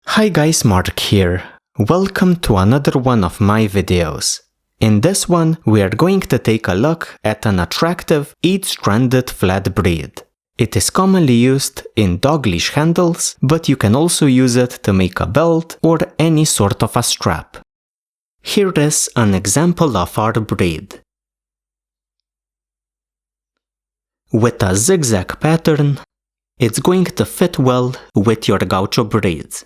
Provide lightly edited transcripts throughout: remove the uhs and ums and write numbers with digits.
Hi guys, Mark here. Welcome to another one of my videos. In this one, we are going to take a look at an attractive 8-stranded flat braid. It is commonly used in dog leash handles, but you can also use it to make a belt or any sort of a strap. Here is an example of our braid. With a zigzag pattern, it's going to fit well with your gaucho braids.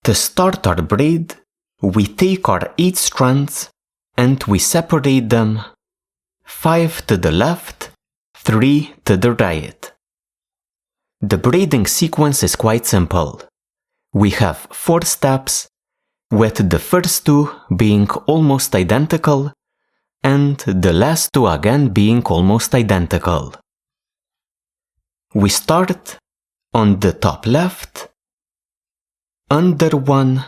To start our braid, we take our 8 strands and we separate them 5 to the left, 3 to the right. The braiding sequence is quite simple. We have 4 steps, with the first 2 being almost identical and the last 2 again being almost identical. We start on the top left, under 1,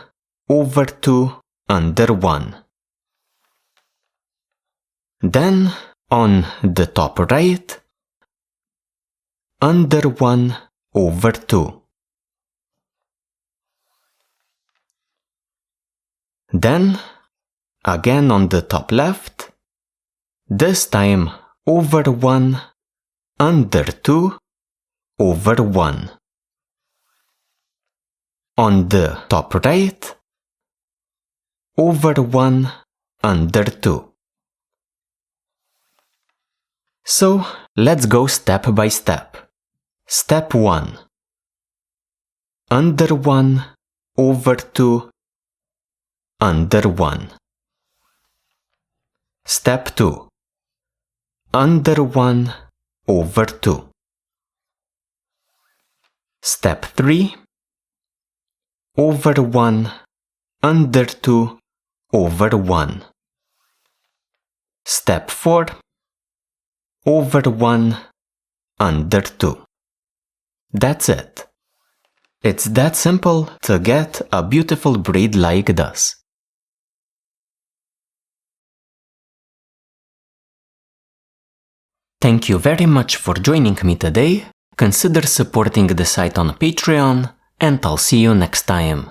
over 2, under 1. Then on the top right, under 1, over 2. Then again on the top left, this time over 1, under 2, over 1. On the top right, over 1, under 2. So let's go step by step. Step 1. Under 1, over 2, under 1. Step 2. Under 1, over 2. Step 3. Over 1, under 2, over 1. Step 4. Over 1, under 2. That's it. It's that simple to get a beautiful braid like this. Thank you very much for joining me today. Consider supporting the site on Patreon, and I'll see you next time.